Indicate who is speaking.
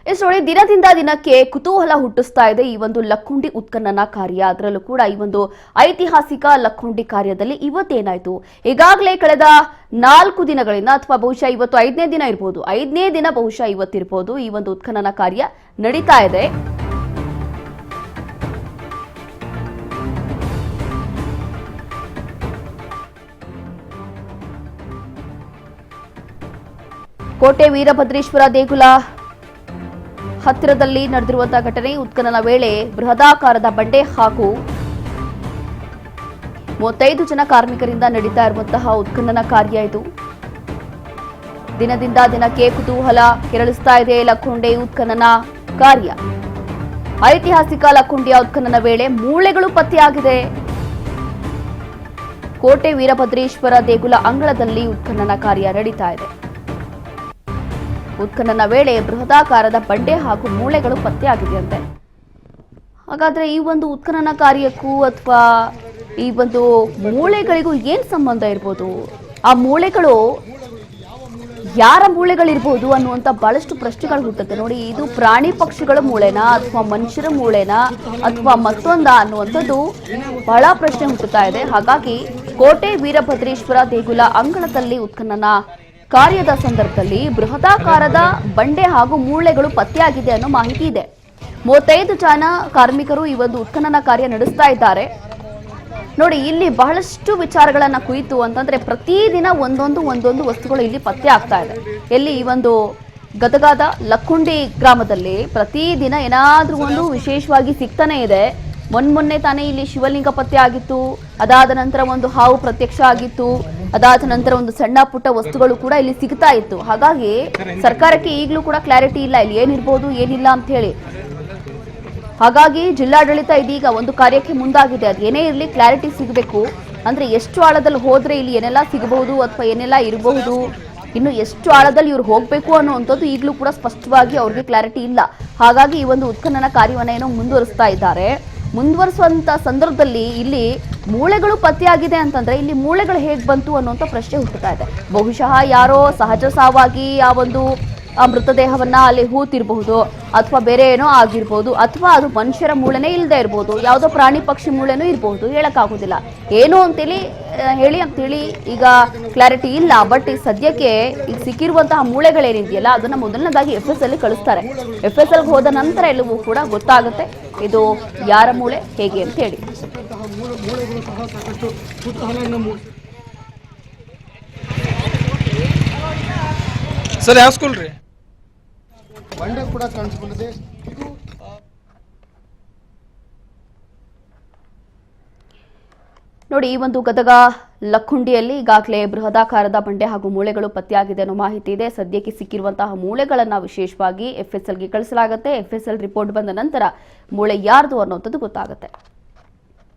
Speaker 1: ನೋಡಿ, ದಿನದಿಂದ ದಿನಕ್ಕೆ ಕುತೂಹಲ ಹುಟ್ಟಿಸ್ತಾ ಇದೆ ಈ ಒಂದು ಲಕ್ಕುಂಡಿ ಉತ್ಖನನ ಕಾರ್ಯ. ಅದರಲ್ಲೂ ಕೂಡ ಈ ಒಂದು ಐತಿಹಾಸಿಕ ಲಕ್ಕುಂಡಿ ಕಾರ್ಯದಲ್ಲಿ ಇವತ್ತೇನಾಯ್ತು, ಈಗಾಗಲೇ ಕಳೆದ 4 ದಿನಗಳಿಂದ ಅಥವಾ ಬಹುಶಃ ಇವತ್ತು 5ನೇ ದಿನ ಇರಬಹುದು, 5ನೇ ದಿನ ಬಹುಶಃ ಇವತ್ತಿರಬಹುದು ಈ ಒಂದು ಉತ್ಖನನ ಕಾರ್ಯ ನಡೀತಾ ಇದೆ. ಕೋಟೆ ವೀರಭದ್ರೇಶ್ವರ ದೇಗುಲ ಹತ್ತಿರದಲ್ಲಿ ನಡೆದಿರುವಂತಹ ಘಟನೆ. ಉತ್ಖನನ ವೇಳೆ ಬೃಹದಾಕಾರದ ಬಂಡೆ ಹಾಗೂ 35 ಜನ ಕಾರ್ಮಿಕರಿಂದ ನಡೀತಾ ಇರುವಂತಹ ಉತ್ಖನನ ಕಾರ್ಯ ಇದು. ದಿನದಿಂದ ದಿನಕ್ಕೆ ಕುತೂಹಲ ಕೆರಳಿಸ್ತಾ ಇದೆ ಲಕ್ಕುಂಡಿ ಉತ್ಖನನ ಕಾರ್ಯ. ಐತಿಹಾಸಿಕ ಲಕ್ಕುಂಡಿಯ ಉತ್ಖನನ ವೇಳೆ ಮೂಳೆಗಳು ಪತ್ತೆಯಾಗಿದೆ. ಕೋಟೆ ವೀರಭದ್ರೇಶ್ವರ ದೇಗುಲ ಅಂಗಳದಲ್ಲಿ ಉತ್ಖನನ ಕಾರ್ಯ ನಡೀತಾ ಇದೆ. ಉತ್ಖನನ ವೇಳೆ ಬೃಹದಾಕಾರದ ಬಂಡೆ ಹಾಗೂ ಮೂಳೆಗಳು ಪತ್ತೆಯಾಗಿದೆಯಂತೆ. ಹಾಗಾದ್ರೆ ಈ ಒಂದು ಉತ್ಖನನ ಕಾರ್ಯಕ್ಕೂ ಅಥವಾ ಈ ಒಂದು ಮೂಳೆಗಳಿಗೂ ಏನ್ ಸಂಬಂಧ ಇರ್ಬೋದು, ಆ ಮೂಳೆಗಳು ಯಾರ ಮೂಳೆಗಳಿರ್ಬೋದು ಅನ್ನುವಂಥ ಬಹಳಷ್ಟು ಪ್ರಶ್ನೆಗಳು ಹುಟ್ಟುತ್ತೆ. ನೋಡಿ, ಇದು ಪ್ರಾಣಿ ಪಕ್ಷಿಗಳ ಮೂಳೆನಾ ಅಥವಾ ಮನುಷ್ಯರ ಮೂಳೆನಾ ಅಥವಾ ಮತ್ತೊಂದ ಅನ್ನುವಂಥದ್ದು ಬಹಳ ಪ್ರಶ್ನೆ ಹುಟ್ಟುತ್ತಾ ಇದೆ. ಹಾಗಾಗಿ ಕೋಟೆ ವೀರಭದ್ರೇಶ್ವರ ದೇಗುಲ ಅಂಗಳದಲ್ಲಿ ಉತ್ಖನನ ಕಾರ್ಯದ ಸಂದರ್ಭದಲ್ಲಿ ಬೃಹದಾಕಾರದ ಬಂಡೆ ಹಾಗೂ ಮೂಳೆಗಳು ಪತ್ತೆಯಾಗಿದೆ ಅನ್ನೋ ಮಾಹಿತಿ ಇದೆ. 35 ಜನ ಕಾರ್ಮಿಕರು ಈ ಒಂದು ಉತ್ಖನನ ಕಾರ್ಯ ನಡೆಸ್ತಾ ಇದ್ದಾರೆ. ನೋಡಿ, ಇಲ್ಲಿ ಬಹಳಷ್ಟು ವಿಚಾರಗಳನ್ನ ಕುರಿತು ಅಂತಂದ್ರೆ ಪ್ರತಿದಿನ ಒಂದೊಂದು ವಸ್ತುಗಳು ಇಲ್ಲಿ ಪತ್ತೆ ಆಗ್ತಾ ಇದೆ. ಎಲ್ಲಿ ಈ ಒಂದು ಗದಗದ ಲಕ್ಕುಂಡಿ ಗ್ರಾಮದಲ್ಲಿ ಪ್ರತಿದಿನ ಏನಾದ್ರೂ ಒಂದು ವಿಶೇಷವಾಗಿ ಸಿಗ್ತಾನೆ ಇದೆ. ಮೊನ್ನೆ ತಾನೇ ಇಲ್ಲಿ ಶಿವಲಿಂಗ ಪತ್ತೆ ಆಗಿತ್ತು, ಅದಾದ ನಂತರ ಒಂದು ಹಾವು ಪ್ರತ್ಯಕ್ಷ ಆಗಿತ್ತು, ಅದಾದ ನಂತರ ಒಂದು ಸಣ್ಣ ಪುಟ್ಟ ವಸ್ತುಗಳು ಕೂಡ ಇಲ್ಲಿ ಸಿಗ್ತಾ ಇತ್ತು. ಹಾಗಾಗಿ ಸರ್ಕಾರಕ್ಕೆ ಈಗಲೂ ಕೂಡ ಕ್ಲಾರಿಟಿ ಇಲ್ಲ ಇಲ್ಲಿ ಏನಿರ್ಬೋದು ಏನಿಲ್ಲ ಅಂತ ಹೇಳಿ. ಹಾಗಾಗಿ ಜಿಲ್ಲಾಡಳಿತ ಇದೀಗ ಒಂದು ಕಾರ್ಯಕ್ಕೆ ಮುಂದಾಗಿದೆ. ಅದು ಏನೇ ಇರಲಿ ಕ್ಲಾರಿಟಿ ಸಿಗಬೇಕು. ಅಂದ್ರೆ ಎಷ್ಟು ಆಳದಲ್ಲಿ ಹೋದ್ರೆ ಇಲ್ಲಿ ಏನೆಲ್ಲ ಸಿಗಬಹುದು ಅಥವಾ ಏನೆಲ್ಲ ಇರಬಹುದು, ಇನ್ನು ಎಷ್ಟು ಆಳದಲ್ಲಿ ಇವ್ರು ಹೋಗ್ಬೇಕು ಅನ್ನುವಂಥದ್ದು ಈಗಲೂ ಕೂಡ ಸ್ಪಷ್ಟವಾಗಿ ಅವ್ರಿಗೆ ಕ್ಲಾರಿಟಿ ಇಲ್ಲ. ಹಾಗಾಗಿ ಈ ಒಂದು ಉತ್ಖನನ ಕಾರ್ಯವನ್ನ ಏನೋ ಮುಂದುವರಿಸ್ತಾ ಇದ್ದಾರೆ. ಮುಂದುವರಿಸುವಂತ ಸಂದರ್ಭದಲ್ಲಿ ಇಲ್ಲಿ ಮೂಳೆಗಳು ಪತ್ತೆಯಾಗಿದೆ ಅಂತಂದ್ರೆ ಇಲ್ಲಿ ಮೂಳೆಗಳು ಹೇಗೆ ಬಂತು ಅನ್ನುವಂಥ ಪ್ರಶ್ನೆ ಹುಟ್ಟುತ್ತಾ ಇದೆ. ಬಹುಶಃ ಯಾರೋ ಸಹಜ ಸಾವಾಗಿ ಆ ಒಂದು ಮೃತದೇಹವನ್ನ ಅಲ್ಲಿ ಹೂತಿರಬಹುದು ಅಥವಾ ಬೇರೆ ಏನೋ ಆಗಿರ್ಬೋದು, ಅಥವಾ ಅದು ಮನುಷ್ಯರ ಮೂಳೆನೇ ಇಲ್ಲದೆ ಇರ್ಬೋದು, ಯಾವುದೋ ಪ್ರಾಣಿ ಪಕ್ಷಿ ಮೂಳೆನೂ ಇರಬಹುದು, ಹೇಳಕ್ಕಾಗೋದಿಲ್ಲ. ಏನು ಅಂತೇಳಿ ಈಗ ಕ್ಲಾರಿಟಿ ಇಲ್ಲ. ಬಟ್ ಈ ಸದ್ಯಕ್ಕೆ ಈಗ ಸಿಕ್ಕಿರುವಂತಹ ಮೂಳೆಗಳೇನಿದೆಯಲ್ಲ ಅದನ್ನ ಮೊದಲನೇದಾಗಿ FSL ಕಳಿಸ್ತಾರೆ. FSL ಹೋದ ನಂತರ ಎಲ್ಲವೂ ಕೂಡ ಗೊತ್ತಾಗುತ್ತೆ ಇದು ಯಾರ ಮೂಳೆ ಹೇಗೆ ಅಂತ ಹೇಳಿ.
Speaker 2: ಸರ್, ಯಾವ ಸ್ಕೂಲ್ ರೀ?
Speaker 3: ಬಂಡೆ ಕೂಡ ಕಾಣಿಸ್ಕೊಂಡಿದೆ.
Speaker 1: ನೋಡಿ, ಈ ಒಂದು ಗದಗ ಲಕ್ಕುಂಡಿಯಲ್ಲಿ ಈಗಾಗಲೇ ಬೃಹದಾಕಾರದ ಬಂಡೆ ಹಾಗೂ ಮೂಳೆಗಳು ಪತ್ತೆಯಾಗಿದೆ ಅನ್ನೋ ಮಾಹಿತಿ ಇದೆ. ಸದ್ಯಕ್ಕೆ ಸಿಕ್ಕಿರುವಂತಹ ಮೂಳೆಗಳನ್ನ ವಿಶೇಷವಾಗಿ FSLಗೆ ಕಳಿಸಲಾಗುತ್ತೆ. FSL ರಿಪೋರ್ಟ್ ಬಂದ ನಂತರ ಮೂಳೆ ಯಾರ್ದು ಅನ್ನೋಂಥದ್ದು ಗೊತ್ತಾಗುತ್ತೆ.